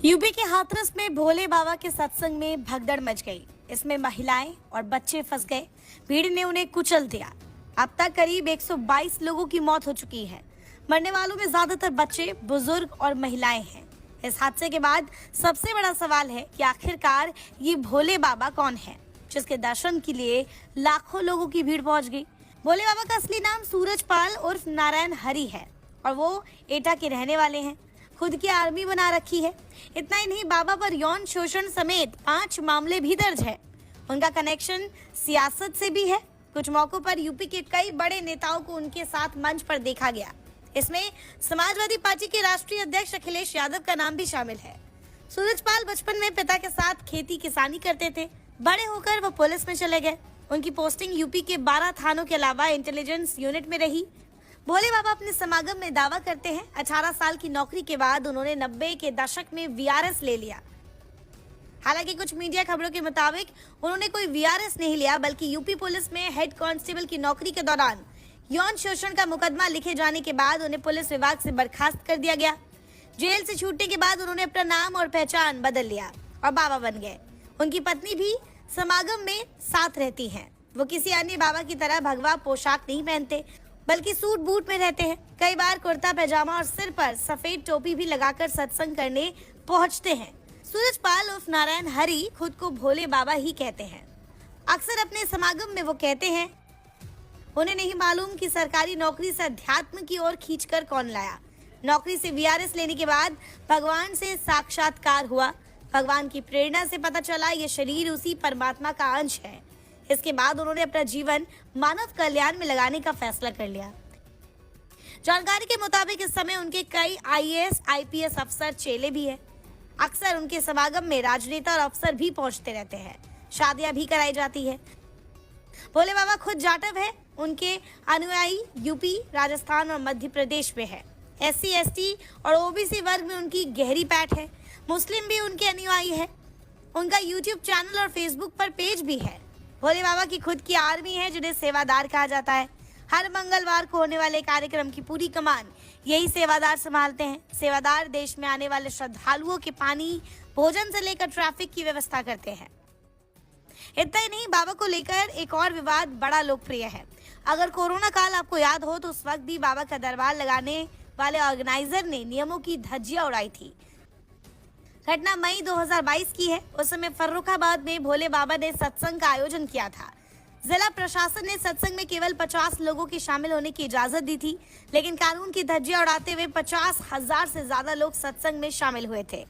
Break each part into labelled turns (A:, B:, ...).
A: UP के हाथरस में भोले बाबा के सत्संग में भगदड़ मच गई। इसमें महिलाएं और बच्चे फंस गए। भीड़ ने उन्हें कुचल दिया। अब तक करीब 122 लोगों की मौत हो चुकी है। मरने वालों में ज्यादातर बच्चे, बुजुर्ग और महिलाएं हैं। इस हादसे के बाद सबसे बड़ा सवाल है कि आखिरकार ये भोले बाबा कौन है, जिसके दर्शन के लिए लाखों लोगों की भीड़ पहुंच गई। भोले बाबा का असली नाम सूरजपाल उर्फ नारायण हरि है और वो एटा के रहने वाले हैं। खुद की आर्मी बना रखी है। इतना ही नहीं, बाबा पर यौन शोषण समेत 5 मामले भी दर्ज है। उनका कनेक्शन सियासत से भी है। कुछ मौकों पर यूपी के कई बड़े नेताओं को उनके साथ मंच पर देखा गया। इसमें समाजवादी पार्टी के राष्ट्रीय अध्यक्ष अखिलेश यादव का नाम भी शामिल है। सूरजपाल बचपन में पिता के साथ खेती किसानी करते थे। बड़े होकर वो पुलिस में चले गए। उनकी पोस्टिंग यूपी के 12 थानों के अलावा इंटेलिजेंस यूनिट में रही। भोले बाबा अपने समागम में दावा करते हैं 18 साल की नौकरी के बाद उन्होंने 90 के दशक में वीआरएस ले लिया। हालांकि कुछ मीडिया खबरों के मुताबिक उन्होंने कोई वीआरएस नहीं लिया, बल्कि यूपी पुलिस में हेड कांस्टेबल की नौकरी के दौरान यौन शोषण का मुकदमा लिखे जाने के बाद उन्हें पुलिस विभाग से बर्खास्त कर दिया गया। जेल से छूटने के बाद उन्होंने अपना नाम और पहचान बदल लिया और बाबा बन गए। उनकी पत्नी भी समागम में साथ रहती हैं। वो किसी अन्य बाबा की तरह भगवा पोशाक नहीं पहनते, बल्कि सूट बूट में रहते हैं। कई बार कुर्ता पैजामा और सिर पर सफेद टोपी भी लगाकर सत्संग करने पहुंचते हैं। सूरजपाल उर्फ नारायण हरि खुद को भोले बाबा ही कहते हैं। अक्सर अपने समागम में वो कहते हैं, उन्हें नहीं मालूम कि सरकारी नौकरी से अध्यात्म की ओर खींचकर कौन लाया। नौकरी से वीआरएस लेने के बाद भगवान से साक्षात्कार हुआ। भगवान की प्रेरणा से पता चला ये शरीर उसी परमात्मा का अंश है। इसके बाद उन्होंने अपना जीवन मानव कल्याण में लगाने का फैसला कर लिया। जानकारी के मुताबिक इस समय उनके कई आईएएस, आईपीएस अफसर चेले भी हैं। अक्सर उनके समागम में राजनेता और अफसर भी पहुंचते रहते हैं। शादियां भी कराई जाती है। भोले बाबा खुद जाटव है। उनके अनुयायी यूपी, राजस्थान और मध्य प्रदेश में है। एससी, एसटी और ओबीसी वर्ग में उनकी गहरी पैठ है। मुस्लिम भी उनके अनुयायी है। उनका यूट्यूब चैनल और फेसबुक पर पेज भी है। भोले बाबा की खुद की आर्मी है, जिन्हें सेवादार कहा जाता है। हर मंगलवार को होने वाले कार्यक्रम की पूरी कमान यही सेवादार संभालते हैं। सेवादार देश में आने वाले श्रद्धालुओं के पानी, भोजन से लेकर ट्रैफिक की व्यवस्था करते हैं। इतना ही नहीं, बाबा को लेकर एक और विवाद बड़ा लोकप्रिय है। अगर कोरोना काल आपको याद हो तो उस वक्त भी बाबा का दरबार लगाने वाले ऑर्गेनाइजर ने नियमों की धज्जियां उड़ाई थी। घटना मई 2022 की है। उस समय फर्रुखाबाद में भोले बाबा ने सत्संग का आयोजन किया था। जिला प्रशासन ने सत्संग में केवल 50 लोगों के शामिल होने की इजाजत दी थी, लेकिन कानून की धज्जियां उड़ाते हुए 50,000 से ज्यादा लोग सत्संग में शामिल हुए थे।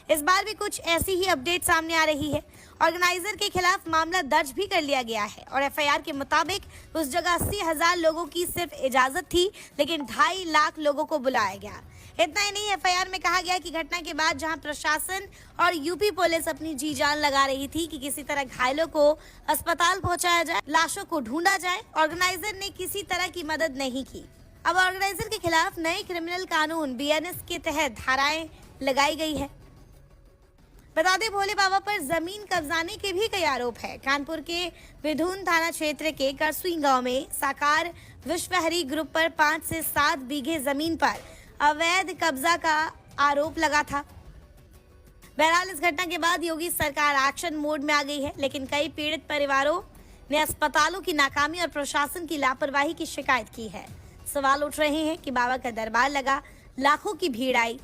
A: इस बार भी कुछ ऐसी ही अपडेट सामने आ रही है। ऑर्गेनाइजर के खिलाफ मामला दर्ज भी कर लिया गया है और एफआईआर के मुताबिक उस जगह 80,000 लोगों की सिर्फ इजाजत थी, लेकिन 2.5 लाख लोगों को बुलाया गया। इतना ही नहीं, एफआईआर में कहा गया कि घटना के बाद जहां प्रशासन और यूपी पुलिस अपनी जी जान लगा रही थी कि किसी तरह घायलों को अस्पताल पहुंचाया जाए, लाशों को ढूंढा जाए, ऑर्गेनाइजर ने किसी तरह की मदद नहीं की। अब ऑर्गेनाइजर के खिलाफ नए क्रिमिनल कानून बीएनएस के तहत धाराएं लगाई गई है। बता दें, भोले बाबा पर जमीन कब्जाने के भी कई आरोप है। कानपुर के विधुन थाना क्षेत्र के करसुई गांव में साकार विश्वहरी ग्रुप पर 5 से 7 बीघे जमीन पर अवैध कब्जा का आरोप लगा था। बहरहाल इस घटना के बाद योगी सरकार एक्शन मोड में आ गई है, लेकिन कई पीड़ित परिवारों ने अस्पतालों की नाकामी और प्रशासन की लापरवाही की शिकायत की है। सवाल उठ रहे हैं कि बाबा का दरबार लगा, लाखों की भीड़ आई,